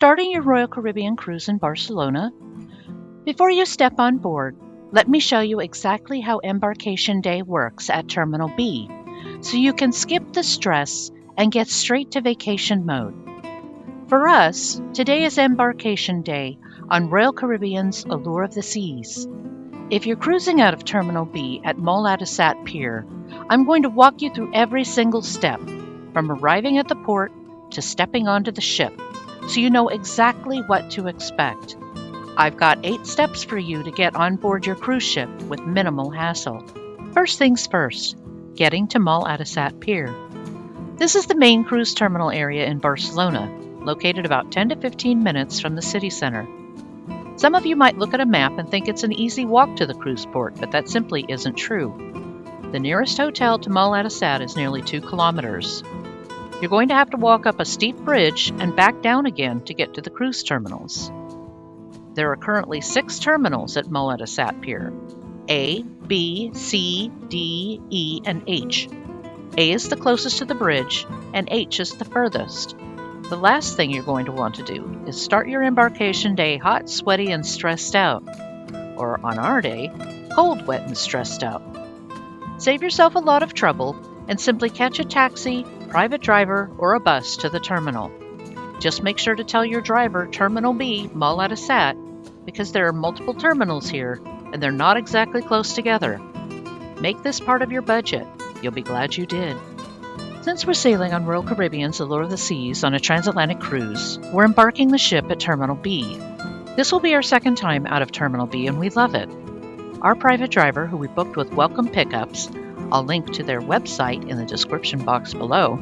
starting your Royal Caribbean cruise in Barcelona. Before you step on board, let me show you exactly how Embarkation Day works at Terminal B, so you can skip the stress and get straight to vacation mode. For us, today is Embarkation Day on Royal Caribbean's Allure of the Seas. If you're cruising out of Terminal B at Moll Adossat Pier, I'm going to walk you through every single step, from arriving at the port to stepping onto the ship, so you know exactly what to expect. I've got 8 steps for you to get on board your cruise ship with minimal hassle. First things first, getting to Moll Adossat Pier. This is the main cruise terminal area in Barcelona, located about 10 to 15 minutes from the city center. Some of you might look at a map and think it's an easy walk to the cruise port, but that simply isn't true. The nearest hotel to Moll Adossat is nearly 2 kilometers. You're going to have to walk up a steep bridge and back down again to get to the cruise terminals. There are currently 6 terminals at Moll Adossat Pier: A, B, C, D, E, and H. A is the closest to the bridge, and H is the furthest. The last thing you're going to want to do is start your embarkation day hot, sweaty, and stressed out. Or on our day, cold, wet, and stressed out. Save yourself a lot of trouble and simply catch a taxi, private driver, or a bus to the terminal. Just make sure to tell your driver Terminal B, Moll Adossat, because there are multiple terminals here and they're not exactly close together. Make this part of your budget. You'll be glad you did. Since we're sailing on Royal Caribbean's Allure of the Seas on a transatlantic cruise, we're embarking the ship at Terminal B. This will be our second time out of Terminal B and we love it. Our private driver, who we booked with welcome pickups, I'll link to their website in the description box below,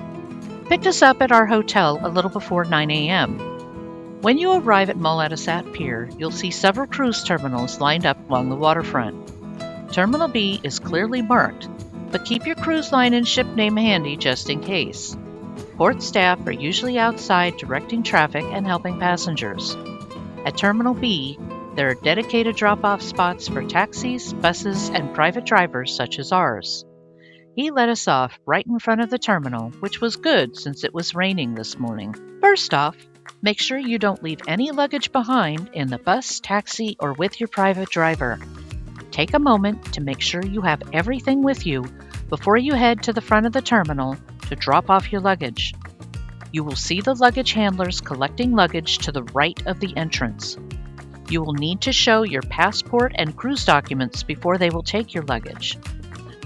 picked us up at our hotel a little before 9 a.m. When you arrive at Moll Adossat Pier, you'll see several cruise terminals lined up along the waterfront. Terminal B is clearly marked, but keep your cruise line and ship name handy just in case. Port staff are usually outside directing traffic and helping passengers. At Terminal B, there are dedicated drop-off spots for taxis, buses, and private drivers such as ours. He let us off right in front of the terminal, which was good since it was raining this morning. First off, make sure you don't leave any luggage behind in the bus, taxi, or with your private driver. Take a moment to make sure you have everything with you before you head to the front of the terminal to drop off your luggage. You will see the luggage handlers collecting luggage to the right of the entrance. You will need to show your passport and cruise documents before they will take your luggage.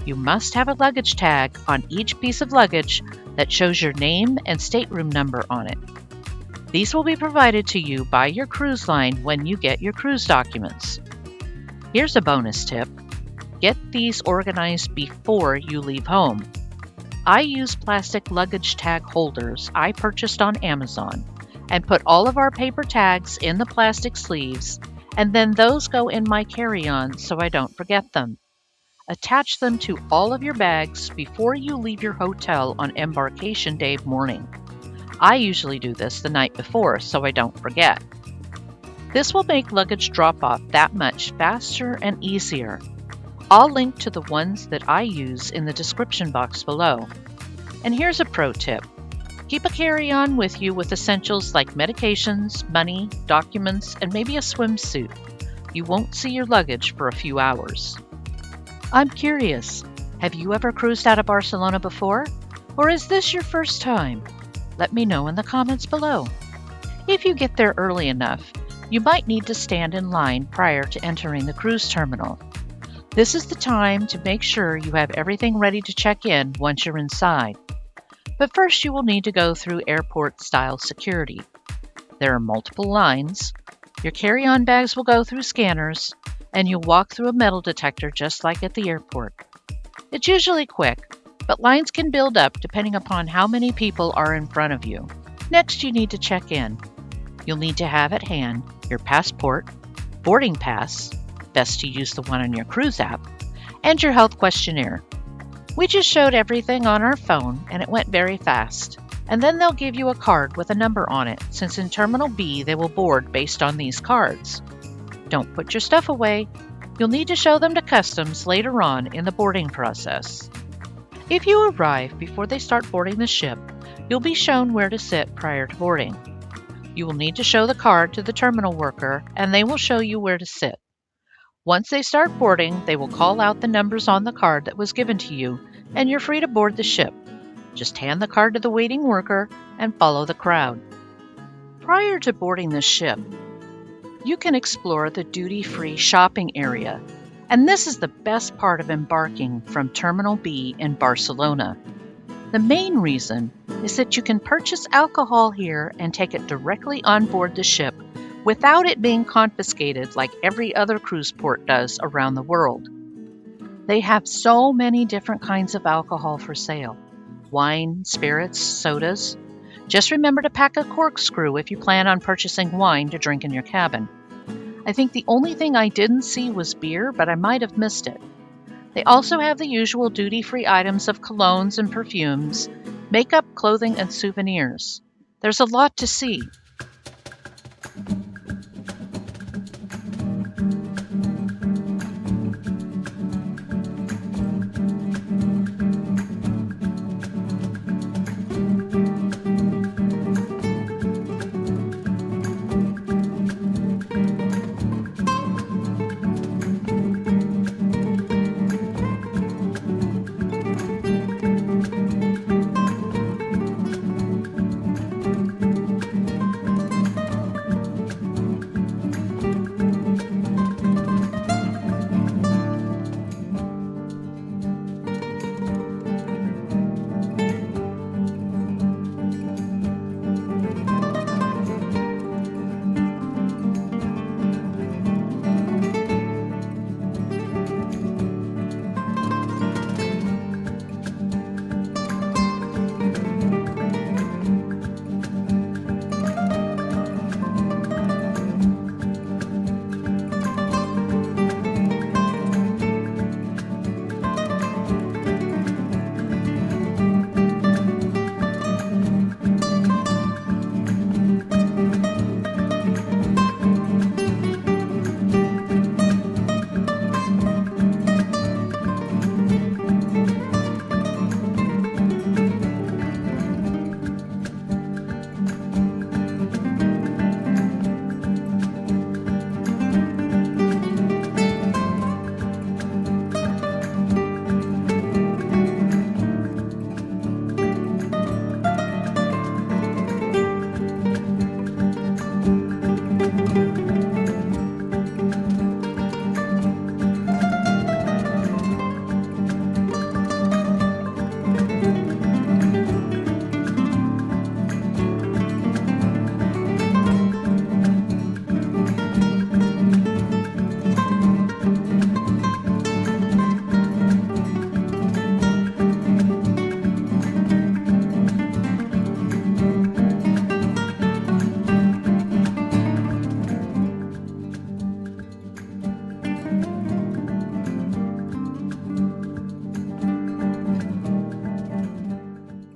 You must have a luggage tag on each piece of luggage that shows your name and stateroom number on it. These will be provided to you by your cruise line when you get your cruise documents. Here's a bonus tip. Get these organized before you leave home. I use plastic luggage tag holders I purchased on Amazon and put all of our paper tags in the plastic sleeves, and then those go in my carry-on so I don't forget them. Attach them to all of your bags before you leave your hotel on Embarkation Day morning. I usually do this the night before so I don't forget. This will make luggage drop-off that much faster and easier. I'll link to the ones that I use in the description box below. And here's a pro tip. Keep a carry-on with you with essentials like medications, money, documents, and maybe a swimsuit. You won't see your luggage for a few hours. I'm curious, have you ever cruised out of Barcelona before? Or is this your first time? Let me know in the comments below. If you get there early enough, you might need to stand in line prior to entering the cruise terminal. This is the time to make sure you have everything ready to check in once you're inside. But first you will need to go through airport-style security. There are multiple lines. Your carry-on bags will go through scanners, and you'll walk through a metal detector just like at the airport. It's usually quick, but lines can build up depending upon how many people are in front of you. Next, you need to check in. You'll need to have at hand your passport, boarding pass, best to use the one on your cruise app, and your health questionnaire. We just showed everything on our phone and it went very fast. And then they'll give you a card with a number on it, since in Terminal B they will board based on these cards. Don't put your stuff away. You'll need to show them to customs later on in the boarding process. If you arrive before they start boarding the ship, you'll be shown where to sit prior to boarding. You will need to show the card to the terminal worker, and they will show you where to sit. Once they start boarding, they will call out the numbers on the card that was given to you, and you're free to board the ship. Just hand the card to the waiting worker and follow the crowd. Prior to boarding the ship, you can explore the duty-free shopping area, and this is the best part of embarking from Terminal B in Barcelona. The main reason is that you can purchase alcohol here and take it directly on board the ship without it being confiscated like every other cruise port does around the world. They have so many different kinds of alcohol for sale: wine, spirits, sodas. Just remember to pack a corkscrew if you plan on purchasing wine to drink in your cabin. I think the only thing I didn't see was beer, but I might have missed it. They also have the usual duty-free items of colognes and perfumes, makeup, clothing, and souvenirs. There's a lot to see.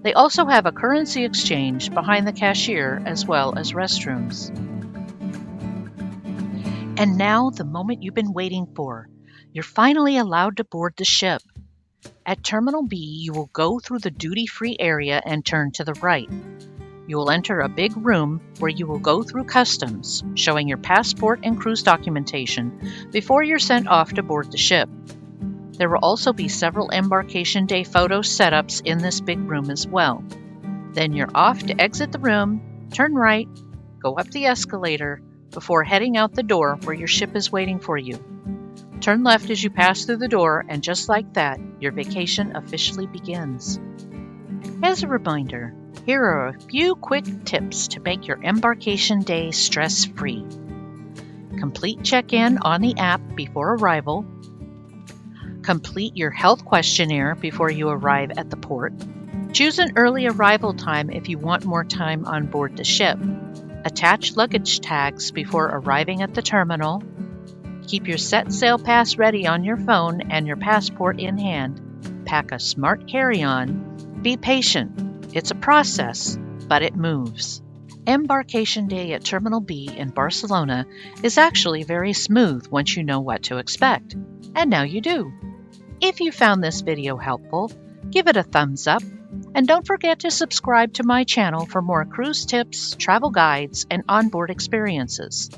They also have a currency exchange behind the cashier as well as restrooms. And now the moment you've been waiting for. You're finally allowed to board the ship. At Terminal B, you will go through the duty-free area and turn to the right. You will enter a big room where you will go through customs, showing your passport and cruise documentation before you're sent off to board the ship. There will also be several Embarkation Day photo setups in this big room as well. Then you're off to exit the room, turn right, go up the escalator, before heading out the door where your ship is waiting for you. Turn left as you pass through the door, and just like that, your vacation officially begins. As a reminder, here are a few quick tips to make your embarkation day stress-free. Complete check-in on the app before arrival. Complete your health questionnaire before you arrive at the port. Choose an early arrival time if you want more time on board the ship. Attach luggage tags before arriving at the terminal. Keep your SetSail pass ready on your phone and your passport in hand. Pack a smart carry-on. Be patient. It's a process, but it moves. Embarkation Day at Terminal B in Barcelona is actually very smooth once you know what to expect. And now you do. If you found this video helpful, give it a thumbs up And don't forget to subscribe to my channel for more cruise tips, travel guides, and onboard experiences.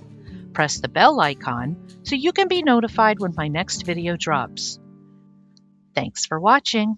Press the bell icon so you can be notified when my next video drops. Thanks for watching.